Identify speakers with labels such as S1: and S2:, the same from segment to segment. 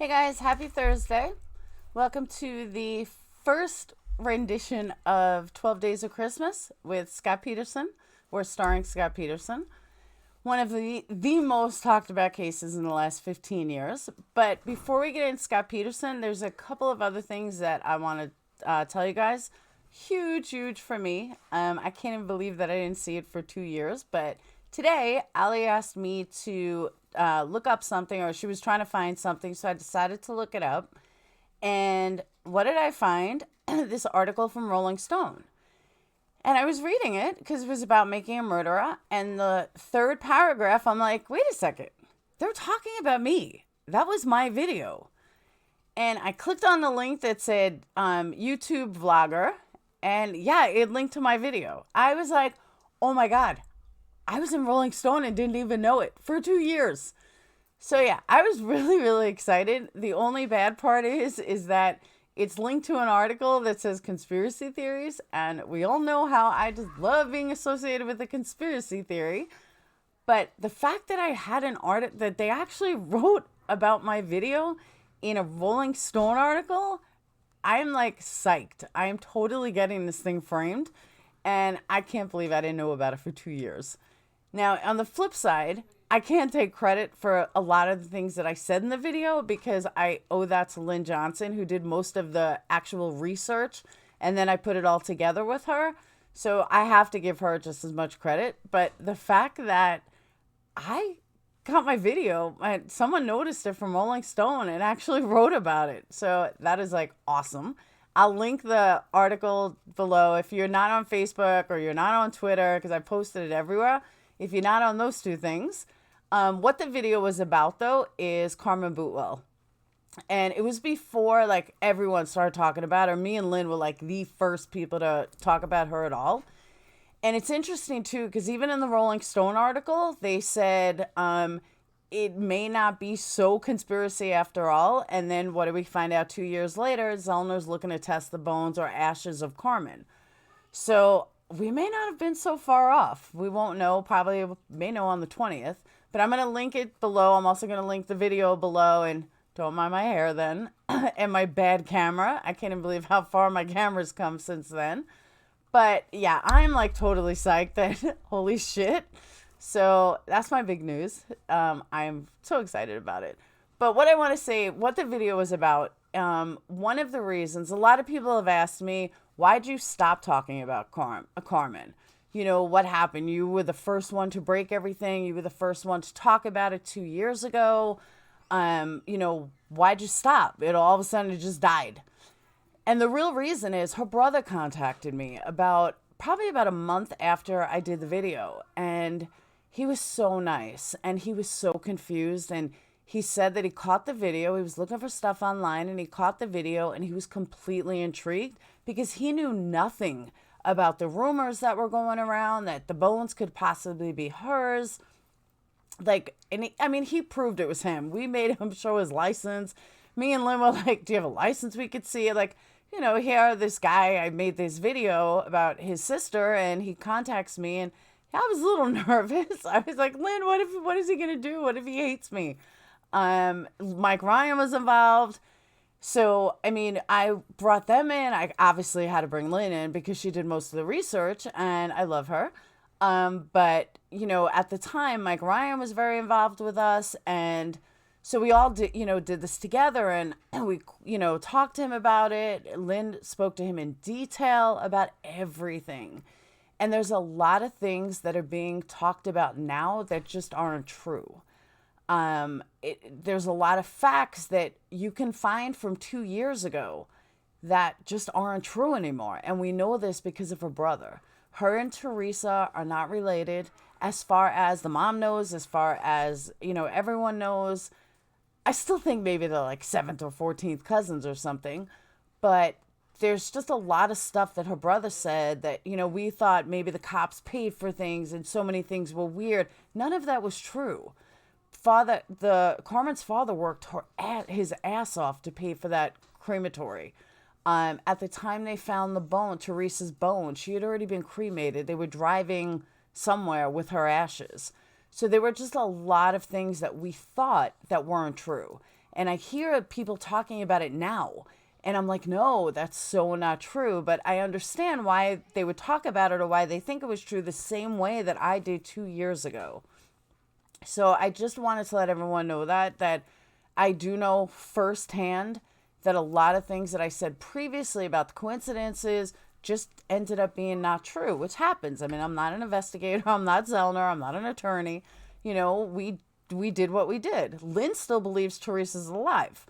S1: Hey guys, happy Thursday. Welcome to the first rendition of 12 Days of Christmas with Scott Peterson. We're starring Scott Peterson, one of the most talked about cases in the last 15 years. But before we get into Scott Peterson, there's a couple of other things that I want to tell you guys. Huge for me. I can't even believe that I didn't see it for 2 years, but today, Ali asked me to look up something, or she was trying to find something, so I decided to look it up. And what did I find? This article from Rolling Stone. And I was reading it because it was about making a murderer. And the third paragraph, I'm like, wait a second. They're talking about me. That was my video. And I clicked on the link that said YouTube vlogger. And yeah, it linked to my video. I was like, oh my God, I was in Rolling Stone and didn't even know it for 2 years. So yeah, I was really excited. The only bad part is that it's linked to an article that says conspiracy theories, and we all know how I just love being associated with a conspiracy theory. But the fact that I had an article that they actually wrote about my video in a Rolling Stone article, I'm like psyched. I am totally getting this thing framed, and I can't believe I didn't know about it for 2 years. Now, on the flip side, I can't take credit for a lot of the things that I said in the video because I owe that to Lynn Johnson, who did most of the actual research, and then I put it all together with her. So I have to give her just as much credit. But the fact that I got my video, someone noticed it from Rolling Stone and actually wrote about it. So that is like awesome. I'll link the article below if you're not on Facebook or you're not on Twitter, because I posted it everywhere. If you're not on those two things, what the video was about, though, is Carmen Bootwell. And it was before, like, everyone started talking about her. Me and Lynn were, like, the first people to talk about her at all. And it's interesting, too, because even in the Rolling Stone article, they said it may not be so conspiracy after all. And then what do we find out 2 years later? Zellner's looking to test the bones or ashes of Carmen. So we may not have been so far off. We won't know. Probably may know on the 20th. But I'm going to link it below. I'm also going to link the video below. And don't mind my hair then. And my bad camera. I can't even believe how far my camera's come since then. But yeah, I'm like totally psyched that holy shit. So that's my big news. I'm so excited about it. But what I want to say, what the video was about, one of the reasons, a lot of people have asked me, why'd you stop talking about Carmen? You know, what happened? You were the first one to break everything. You were the first one to talk about it 2 years ago. Why'd you stop? It all of a sudden it just died. And the real reason is her brother contacted me probably about a month after I did the video. And he was so nice and he was so confused. And he said that he caught the video. He was looking for stuff online and he caught the video and he was completely intrigued because he knew nothing about the rumors that were going around that the bones could possibly be hers. He proved it was him. We made him show his license. Me and Lynn were like, do you have a license we could see? Like, here, this guy, I made this video about his sister and he contacts me and I was a little nervous. I was like, Lynn, what is he going to do? What if he hates me? Mike Ryan was involved. So, I brought them in. I obviously had to bring Lynn in because she did most of the research and I love her. But at the time, Mike Ryan was very involved with us. And so we all did this together and we, talked to him about it. Lynn spoke to him in detail about everything. And there's a lot of things that are being talked about now that just aren't true. There's a lot of facts that you can find from 2 years ago that just aren't true anymore. And we know this because of her brother. Her and Teresa are not related as far as the mom knows, as far as, everyone knows. I still think maybe they're like 7th or 14th cousins or something. But there's just a lot of stuff that her brother said that, we thought maybe the cops paid for things and so many things were weird. None of that was true. Carmen's father worked his ass off to pay for that crematory. At the time they found Teresa's bone, she had already been cremated. They were driving somewhere with her ashes. So there were just a lot of things that we thought that weren't true. And I hear people talking about it now. And I'm like, no, that's so not true. But I understand why they would talk about it or why they think it was true the same way that I did 2 years ago. So I just wanted to let everyone know that I do know firsthand that a lot of things that I said previously about the coincidences just ended up being not true, which happens. I mean, I'm not an investigator. I'm not Zellner. I'm not an attorney. We did what we did. Lynn still believes Teresa's alive.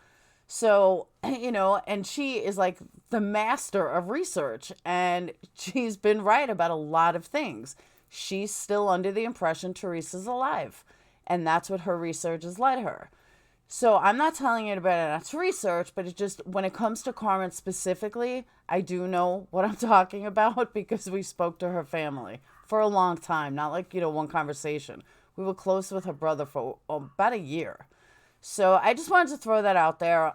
S1: So, and she is like the master of research, and she's been right about a lot of things. She's still under the impression Teresa's alive, and that's what her research has led her. So I'm not telling anybody that's research, but it just, when it comes to Carmen specifically, I do know what I'm talking about because we spoke to her family for a long time, not like, one conversation. We were close with her brother for about a year. So I just wanted to throw that out there.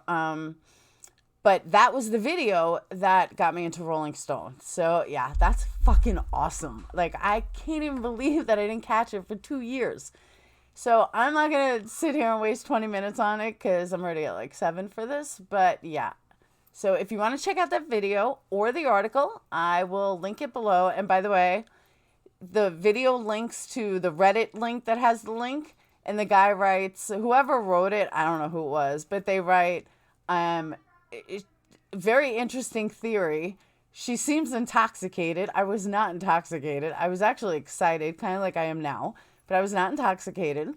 S1: But that was the video that got me into Rolling Stone. So yeah, that's fucking awesome. Like, I can't even believe that I didn't catch it for 2 years. So I'm not going to sit here and waste 20 minutes on it because I'm already at like 7 for this. But yeah. So if you want to check out that video or the article, I will link it below. And by the way, the video links to the Reddit link that has the link. And the guy writes, whoever wrote it, I don't know who it was, but they write, very interesting theory. She seems intoxicated. I was not intoxicated. I was actually excited, kind of like I am now, but I was not intoxicated.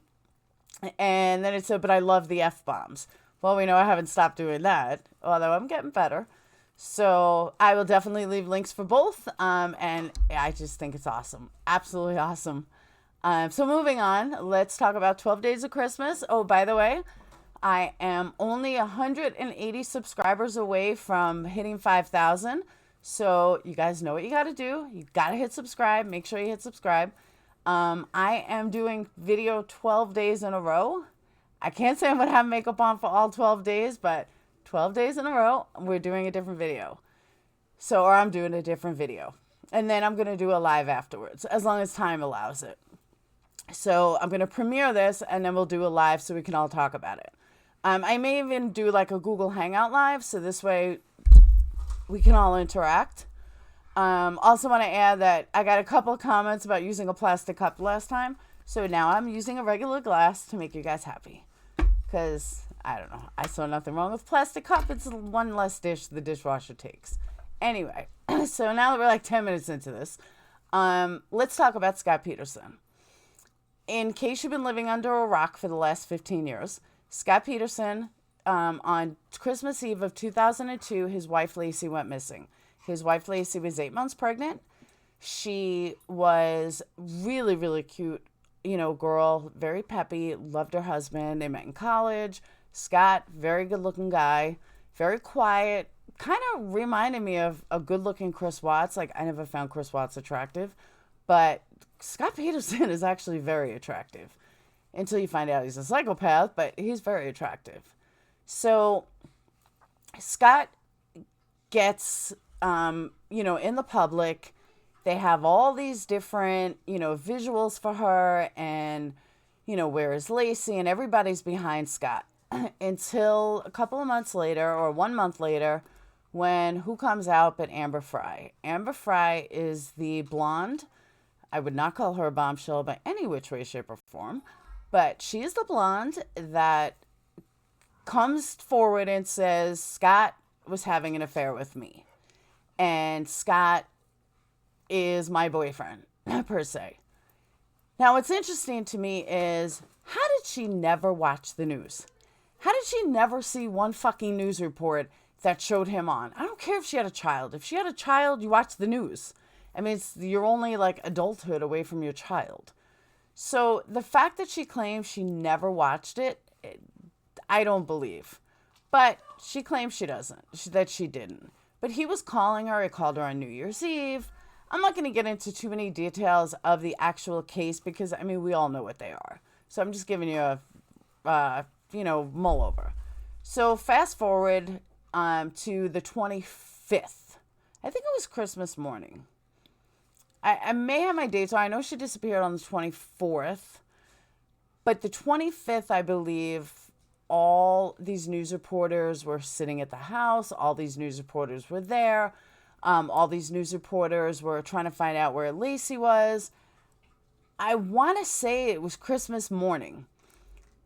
S1: And then it said, but I love the F-bombs. Well, we know I haven't stopped doing that, although I'm getting better. So I will definitely leave links for both. And I just think it's awesome. Absolutely awesome. So moving on, let's talk about 12 Days of Christmas. Oh, by the way, I am only 180 subscribers away from hitting 5,000. So you guys know what you got to do. You got to hit subscribe. Make sure you hit subscribe. I am doing video 12 days in a row. I can't say I'm going to have makeup on for all 12 days, but 12 days in a row, we're doing a different video. Or I'm doing a different video. And then I'm going to do a live afterwards, as long as time allows it. So I'm going to premiere this, and then we'll do a live so we can all talk about it. I may even do like a Google Hangout live, so this way we can all interact. Also want to add that I got a couple of comments about using a plastic cup last time. So now I'm using a regular glass to make you guys happy. Because, I don't know, I saw nothing wrong with plastic cup. It's one less dish the dishwasher takes. Anyway, so now that we're like 10 minutes into this, let's talk about Scott Peterson. In case you've been living under a rock for the last 15 years, Scott Peterson, on Christmas Eve of 2002, his wife Lacey went missing. His wife Lacey was 8 months pregnant. She was really, really cute, girl, very peppy, loved her husband. They met in college. Scott, very good looking guy, very quiet, kind of reminded me of a good looking Chris Watts. Like, I never found Chris Watts attractive, but Scott Peterson is actually very attractive until you find out he's a psychopath, but he's very attractive. So Scott gets, in the public, they have all these different, visuals for her and, where is Lacey, and everybody's behind Scott until a couple of months later or 1 month later when who comes out but Amber Fry. Amber Fry is the blonde. I would not call her a bombshell by any which way, shape, or form, but she is the blonde that comes forward and says, Scott was having an affair with me. And Scott is my boyfriend, per se. Now, what's interesting to me is, how did she never watch the news? How did she never see one fucking news report that showed him on? I don't care if she had a child. If she had a child, you watch the news. I mean, you're only like adulthood away from your child. So the fact that she claims she never watched it, I don't believe. But she claims she doesn't, that she didn't. But he was calling her. He called her on New Year's Eve. I'm not going to get into too many details of the actual case because, I mean, we all know what they are. So I'm just giving you a, mull over. So fast forward to the 25th. I think it was Christmas morning. I may have my dates. So I know she disappeared on the 24th. But the 25th, I believe, all these news reporters were sitting at the house. All these news reporters were there. All these news reporters were trying to find out where Lacey was. I want to say it was Christmas morning.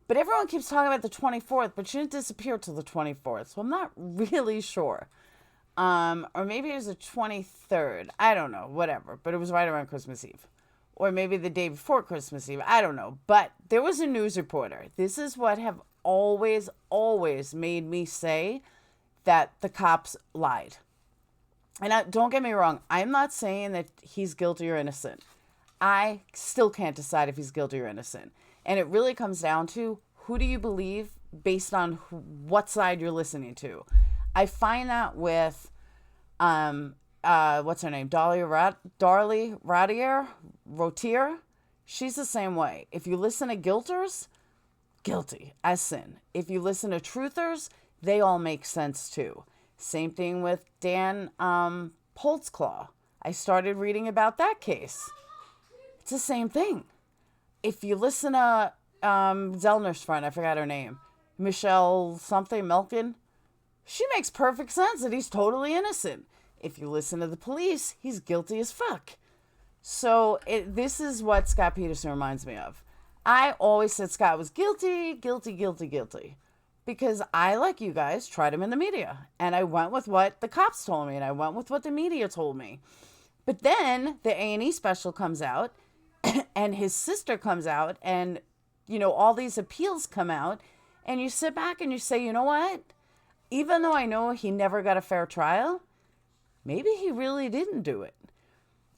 S1: But everyone keeps talking about the 24th, but she didn't disappear till the 24th. So I'm not really sure. Or maybe it was the 23rd. I don't know, whatever. But it was right around Christmas Eve. Or maybe the day before Christmas Eve. I don't know. But there was a news reporter. This is what have always made me say that the cops lied. And don't get me wrong. I'm not saying that he's guilty or innocent. I still can't decide if he's guilty or innocent. And it really comes down to who do you believe based on what side you're listening to. I find that with, what's her name? Darlie Rotier. She's the same way. If you listen to guilters, guilty as sin. If you listen to truthers, they all make sense too. Same thing with Dan Holtzclaw. I started reading about that case. It's the same thing. If you listen to Zellner's friend, I forgot her name, Michelle something, Melkin, she makes perfect sense that he's totally innocent. If you listen to the police, he's guilty as fuck. So this is what Scott Peterson reminds me of. I always said Scott was guilty. Because I, like you guys, tried him in the media. And I went with what the cops told me. And I went with what the media told me. But then the A&E special comes out. And his sister comes out. And, all these appeals come out. And you sit back and you say, you know what? Even though I know he never got a fair trial, maybe he really didn't do it.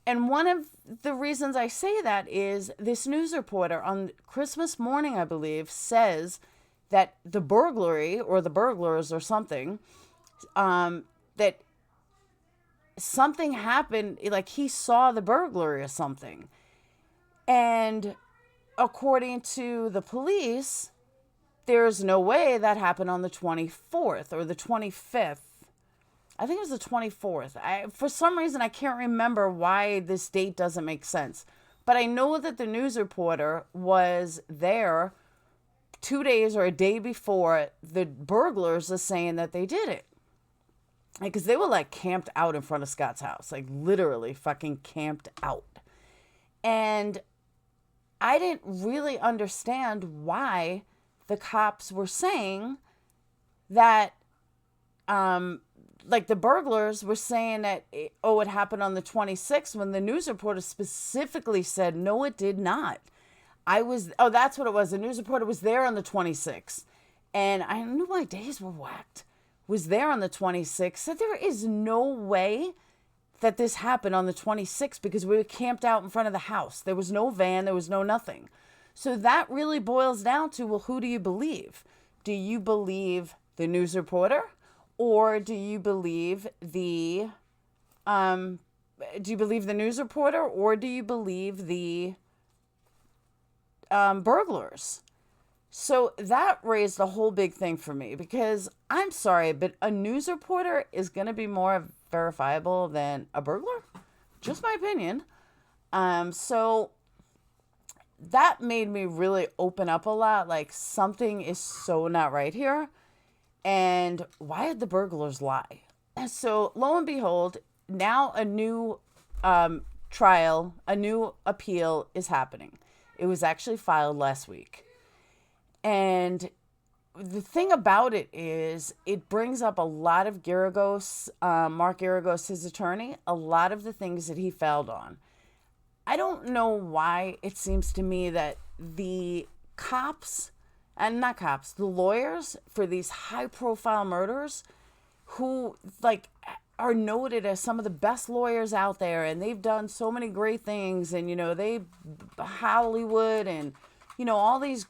S1: And one of the reasons I say that is this news reporter on Christmas morning, I believe, says that the burglary or the burglars or something, that something happened, like he saw the burglary or something. And according to the police, there's no way that happened on the 24th or the 25th. I think it was the 24th. For some reason, I can't remember why this date doesn't make sense. But I know that the news reporter was there 2 days or a day before the burglars are saying that they did it. Because they were camped out in front of Scott's house. Literally fucking camped out. And I didn't really understand why the cops were saying that, the burglars were saying that, it happened on the 26th when the news reporter specifically said, no, it did not. That's what it was. The news reporter was there on the 26th. And I knew my days were whacked. Was there on the 26th. Said there is no way that this happened on the 26th because we were camped out in front of the house. There was no van. There was no nothing. So that really boils down to, well, who do you believe? Do you believe the news reporter? Or do you believe the news reporter? Or do you believe the burglars? So that raised a whole big thing for me because I'm sorry, but a news reporter is going to be more verifiable than a burglar. Just my opinion. So that made me really open up a lot. Something is so not right here. And why did the burglars lie? So lo and behold, now a new trial, a new appeal is happening. It was actually filed last week. And the thing about it is it brings up a lot of Garagos, Mark Garagos, his attorney, a lot of the things that he failed on. I don't know why it seems to me that the the lawyers for these high profile murders who are noted as some of the best lawyers out there and they've done so many great things and, Hollywood and, all these,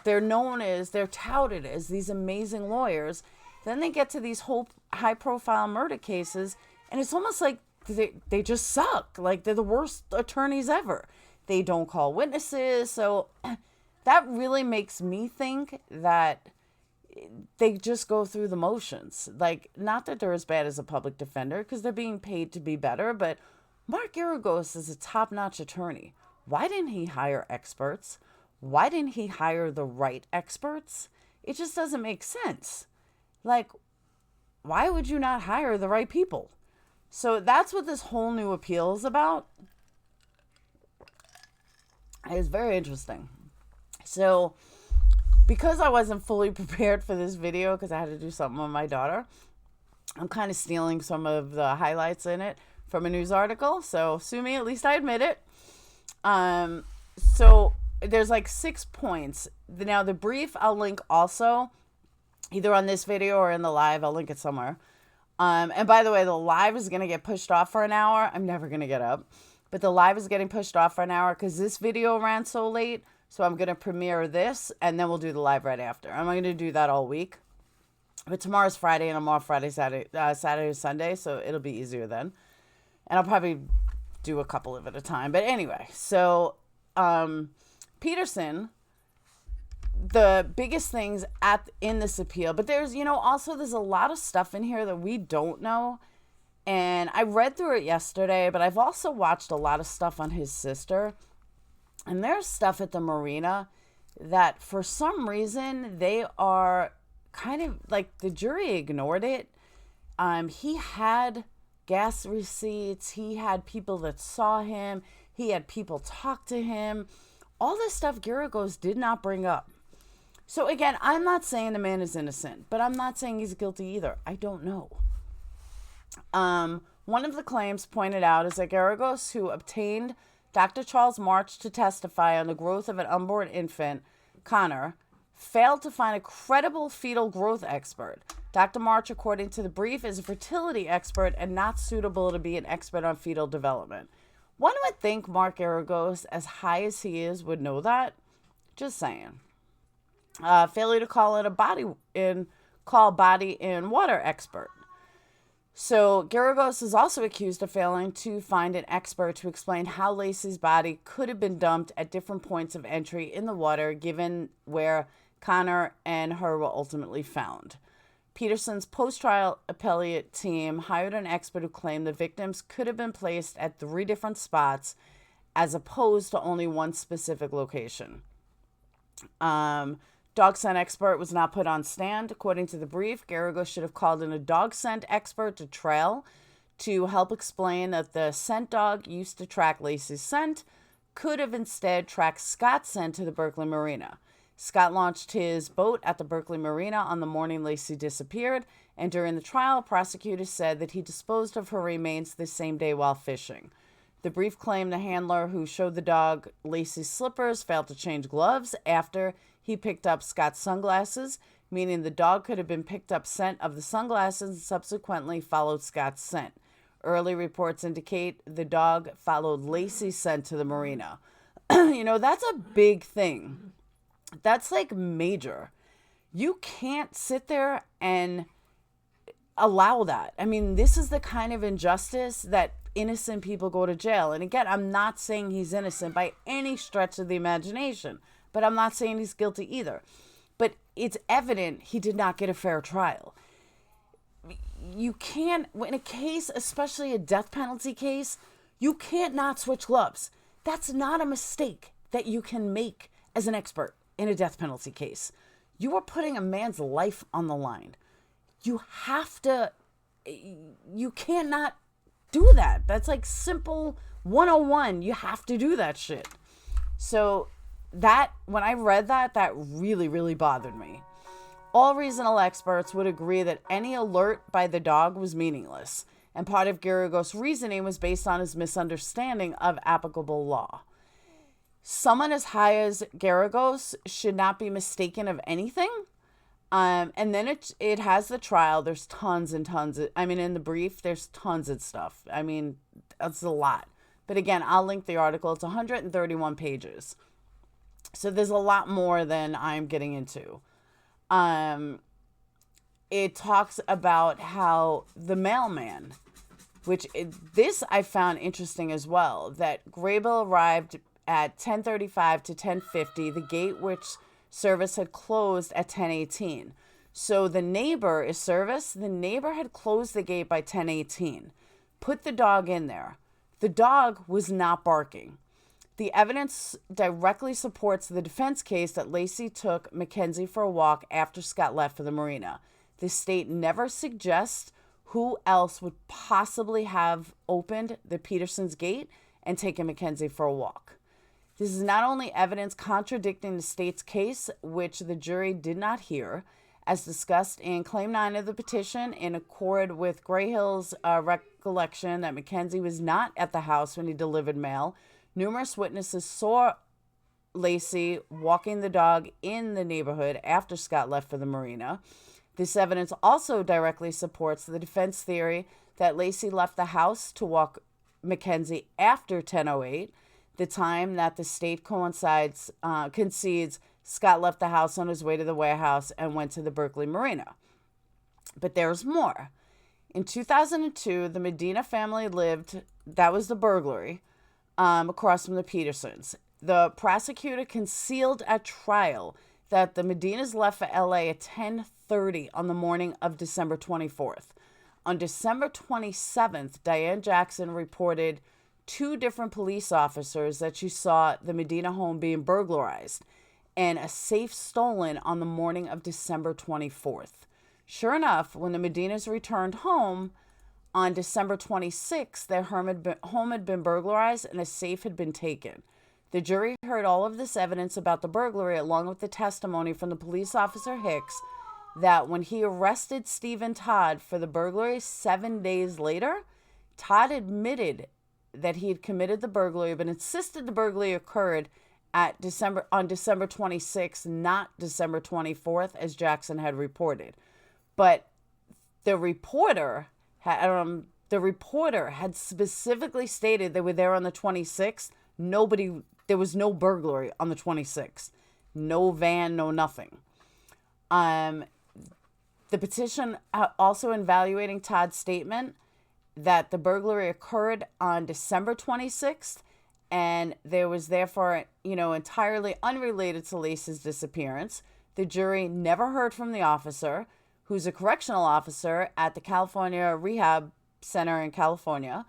S1: they're touted as these amazing lawyers. Then they get to these whole high profile murder cases and it's almost like they just suck. They're the worst attorneys ever. They don't call witnesses. So that really makes me think that they just go through the motions. Not that they're as bad as a public defender because they're being paid to be better, but Mark Garagos is a top-notch attorney. Why didn't he hire experts? Why didn't he hire the right experts? It just doesn't make sense. Like, why would you not hire the right people? So that's what this whole new appeal is about. It's very interesting. So because I wasn't fully prepared for this video because I had to do something with my daughter, I'm kind of stealing some of the highlights in it from a news article. So sue me, at least I admit it. So there's like 6 points. Now the brief I'll link also, either on this video or in the live. I'll link it somewhere. And by the way, the live is going to get pushed off for an hour. I'm never going to get up. But the live is getting pushed off for an hour because this video ran so late. So I'm going to premiere this and then we'll do the live right after. I'm going to do that all week. But tomorrow's Friday and I'm off Friday, Saturday, Sunday. So it'll be easier then. And I'll probably do a couple of at a time. But anyway, so Peterson, the biggest things in this appeal, but there's, also there's a lot of stuff in here that we don't know. And I read through it yesterday, but I've also watched a lot of stuff on his sister. And there's stuff at the marina that for some reason they are kind of like the jury ignored it. He had gas receipts. He had people that saw him. He had people talk to him. All this stuff Geragos did not bring up. So again, I'm not saying the man is innocent, but I'm not saying he's guilty either. I don't know. One of the claims pointed out is that Geragos, who obtained Dr. Charles March to testify on the growth of an unborn infant, Connor, failed to find a credible fetal growth expert. Dr. March, according to the brief, is a fertility expert and not suitable to be an expert on fetal development. One would think Mark Geragos, as high as he is, would know that. Just saying. Failure to call body in water expert. So Geragos is also accused of failing to find an expert to explain how Lacey's body could have been dumped at different points of entry in the water, given where Connor and her were ultimately found. Peterson's post-trial appellate team hired an expert who claimed the victims could have been placed at 3 different spots as opposed to only one specific location. Dog scent expert was not put on stand. According to the brief, Geragos should have called in a dog scent expert to trail to help explain that the scent dog used to track Lacey's scent could have instead tracked Scott's scent to the Berkeley Marina. Scott launched his boat at the Berkeley Marina on the morning Lacey disappeared, and during the trial, prosecutors said that he disposed of her remains the same day while fishing. The brief claimed the handler who showed the dog Lacey's slippers failed to change gloves after he picked up Scott's sunglasses, meaning the dog could have been picked up scent of the sunglasses and subsequently followed Scott's scent. Early reports indicate the dog followed Lacey's scent to the marina. That's a big thing. That's like major. You can't sit there and allow that. I mean, this is the kind of injustice that innocent people go to jail. And again, I'm not saying he's innocent by any stretch of the imagination, but I'm not saying he's guilty either. But it's evident he did not get a fair trial. You can't, in a case, especially a death penalty case, you can't not switch gloves. That's not a mistake that you can make as an expert in a death penalty case. You are putting a man's life on the line. You cannot do that. That's like simple 101. You have to do that shit. So when I read that really, really bothered me. All reasonable experts would agree that any alert by the dog was meaningless, and part of Geragos' reasoning was based on his misunderstanding of applicable law. Someone as high as Geragos should not be mistaken of anything. And then it has the trial. There's tons and tons. In the brief, there's tons of stuff. That's a lot. But again, I'll link the article. It's 131 pages. So there's a lot more than I'm getting into. It talks about how the mailman, this I found interesting as well, that Grable arrived at 10:35 to 10:50. The gate which service had closed at 10:18. So the neighbor is service. The neighbor had closed the gate by 10:18. Put the dog in there. The dog was not barking. The evidence directly supports the defense case that Lacey took Mackenzie for a walk after Scott left for the marina. The state never suggests who else would possibly have opened the Peterson's gate and taken Mackenzie for a walk. This is not only evidence contradicting the state's case, which the jury did not hear, as discussed in Claim 9 of the petition, in accord with Grayhill's recollection that Mackenzie was not at the house when he delivered mail. Numerous witnesses saw Lacey walking the dog in the neighborhood after Scott left for the marina. This evidence also directly supports the defense theory that Lacey left the house to walk Mackenzie after 10:08, the time that the state concedes Scott left the house on his way to the warehouse and went to the Berkeley Marina. But there's more. In 2002, the Medina family lived, that was the burglary, across from the Petersons. The prosecutor concealed at trial that the Medinas left for LA at 10:30 on the morning of December 24th. On December 27th, Diane Jackson reported 2 different police officers that she saw the Medina home being burglarized and a safe stolen on the morning of December 24th. Sure enough, when the Medinas returned home on December 26th, their home had been burglarized and a safe had been taken. The jury heard all of this evidence about the burglary along with the testimony from the police officer Hicks that when he arrested Stephen Todd for the burglary 7 days later, Todd admitted that he had committed the burglary but insisted the burglary occurred on December 26th, not December 24th, as Jackson had reported. But the reporter had specifically stated they were there on the 26th. There was no burglary on the 26th. No van, no nothing. The petition also evaluating Todd's statement that the burglary occurred on December 26th and there was therefore, entirely unrelated to Lacey's disappearance. The jury never heard from the officer, who's a correctional officer at the California Rehab Center in California.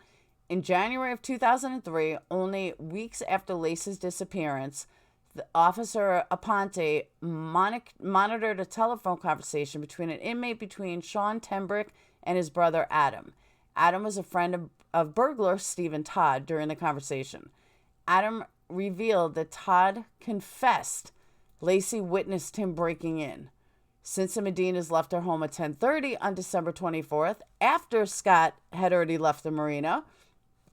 S1: In January of 2003, only weeks after Lacey's disappearance, the officer Aponte monitored a telephone conversation between an inmate between Sean Tembrick and his brother Adam. Adam was a friend of burglar Stephen Todd during the conversation. Adam revealed that Todd confessed Lacey witnessed him breaking in. Since the Medinas left their home at 10:30 on December 24th, after Scott had already left the marina,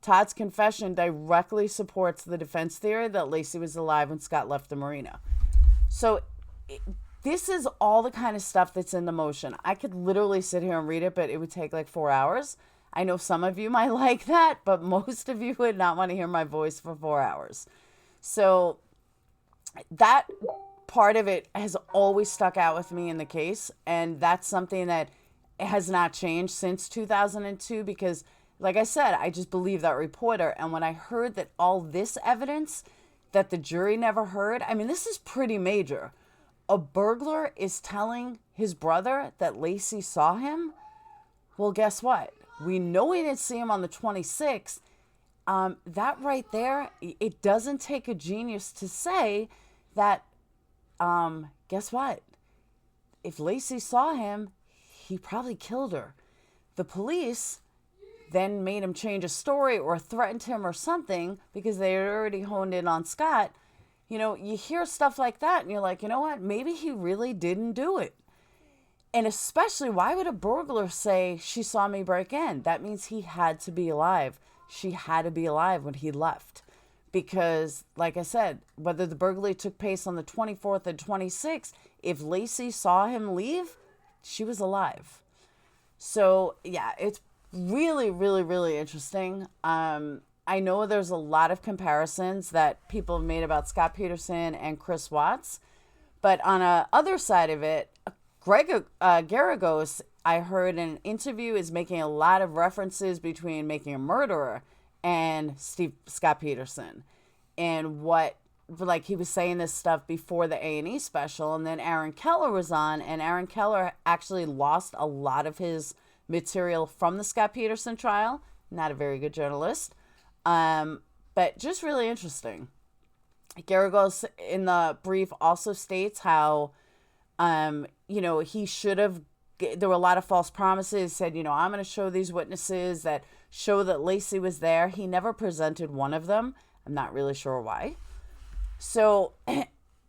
S1: Todd's confession directly supports the defense theory that Lacey was alive when Scott left the marina. So this is all the kind of stuff that's in the motion. I could literally sit here and read it, but it would take like 4 hours. I know some of you might like that, but most of you would not want to hear my voice for 4 hours. So that part of it has always stuck out with me in the case, and that's something that has not changed since 2002 because, like I said, I just believe that reporter. And when I heard that all this evidence that the jury never heard, I mean, this is pretty major. A burglar is telling his brother that Lacey saw him. Well, guess what? We know he didn't see him on the 26th. That right there, it doesn't take a genius to say that, guess what? If Lacey saw him, he probably killed her. The police then made him change a story or threatened him or something because they had already honed in on Scott. You hear stuff like that and you're like, you know what? Maybe he really didn't do it. And especially, why would a burglar say she saw me break in? That means he had to be alive. She had to be alive when he left. Because, like I said, whether the burglary took place on the 24th or 26th, if Lacey saw him leave, she was alive. So, yeah, it's really, really, really interesting. I know there's a lot of comparisons that people have made about Scott Peterson and Chris Watts. But on the other side of it, Greg Garagos, I heard in an interview, is making a lot of references between Making a Murderer and Scott Peterson. And he was saying this stuff before the A&E special, and then Aaron Keller was on, and Aaron Keller actually lost a lot of his material from the Scott Peterson trial. Not a very good journalist. But just really interesting. Garagos in the brief also states how, he should have, there were a lot of false promises, said, I'm going to show these witnesses that show that Lacey was there. He never presented one of them. I'm not really sure why. So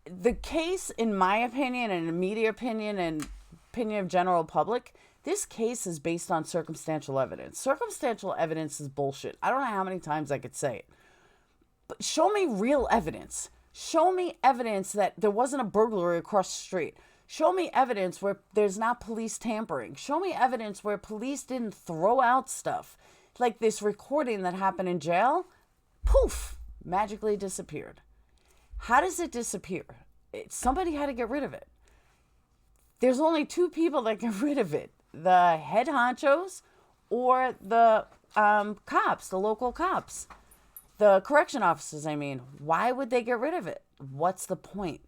S1: the case, in my opinion, and in media opinion, and opinion of general public, this case is based on circumstantial evidence. Circumstantial evidence is bullshit. I don't know how many times I could say it. But show me real evidence. Show me evidence that there wasn't a burglary across the street. Show me evidence where there's not police tampering. Show me evidence where police didn't throw out stuff. Like this recording that happened in jail, poof, magically disappeared. How does it disappear? Somebody had to get rid of it. There's only two people that get rid of it. The head honchos or the cops, the local cops. The correction officers, I mean. Why would they get rid of it? What's the point?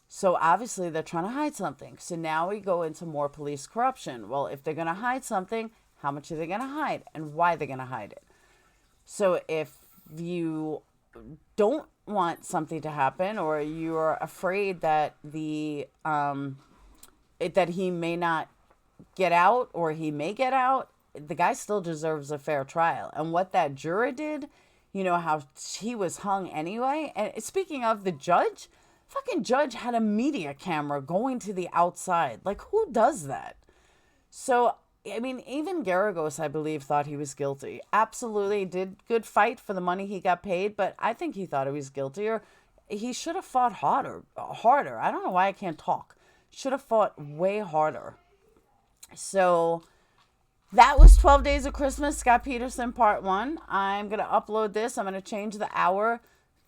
S1: So obviously they're trying to hide something. So now we go into more police corruption. Well, if they're going to hide something, how much are they going to hide and why they're going to hide it? So if you don't want something to happen, or you're afraid that that he may not get out, or he may get out, the guy still deserves a fair trial. And what that juror did, how he was hung anyway. And speaking of the judge, fucking judge had a media camera going to the outside. Like, who does that? So, I mean, even Garagos, I believe, thought he was guilty. Absolutely did good fight for the money he got paid, but I think he thought he was guilty, or he should have fought harder. I don't know why I can't talk. Should have fought way harder. So that was 12 Days of Christmas, Scott Peterson, part 1. I'm going to upload this. I'm going to change the hour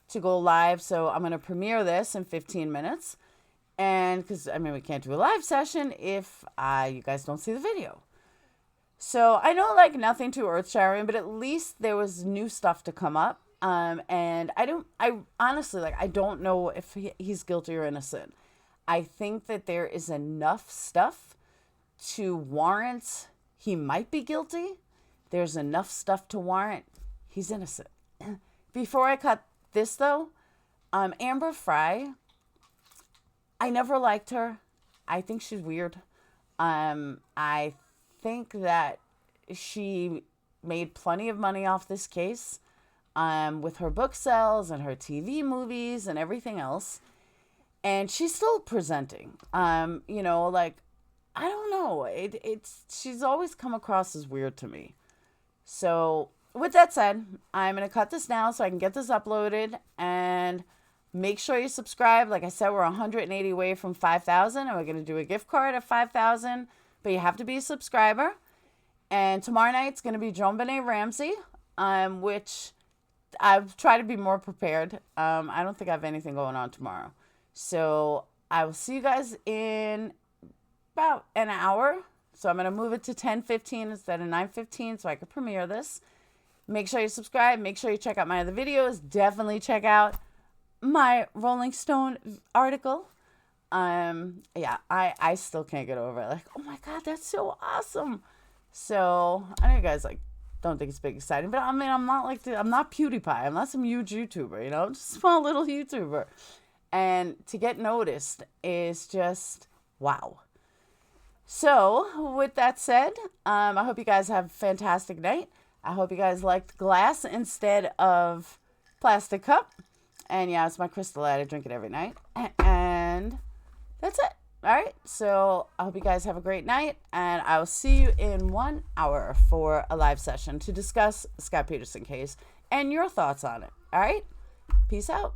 S1: to go live. So I'm going to premiere this in 15 minutes. And because, we can't do a live session if you guys don't see the video. So I know, nothing too earth-shattering, but at least there was new stuff to come up. And I honestly, I don't know if he's guilty or innocent. I think that there is enough stuff to warrant he might be guilty. There's enough stuff to warrant he's innocent. Before I cut this, though, Amber Fry, I never liked her. I think she's weird. I think that she made plenty of money off this case, with her book sales and her TV movies and everything else. And she's still presenting. I don't know. She's always come across as weird to me. So with that said, I'm going to cut this now so I can get this uploaded, and make sure you subscribe. Like I said, we're 180 away from 5,000, and we're going to do a gift card at 5,000, but you have to be a subscriber. And tomorrow night's going to be Joan Benet Ramsey, which I've tried to be more prepared. I don't think I have anything going on tomorrow. So I will see you guys in about an hour. So I'm going to move it to 10:15 instead of 9:15 so I can premiere this. Make sure you subscribe. Make sure you check out my other videos. Definitely check out my Rolling Stone article. I still can't get over it. Oh my God, that's so awesome. So I know you guys don't think it's big exciting, but I'm not PewDiePie. I'm not some huge YouTuber, just a small little YouTuber. And to get noticed is just wow. So with that said, I hope you guys have a fantastic night. I hope you guys liked glass instead of plastic cup. And yeah, it's my Crystal Light. I drink it every night. And that's it. All right. So I hope you guys have a great night. And I will see you in 1 hour for a live session to discuss the Scott Peterson case and your thoughts on it. All right. Peace out.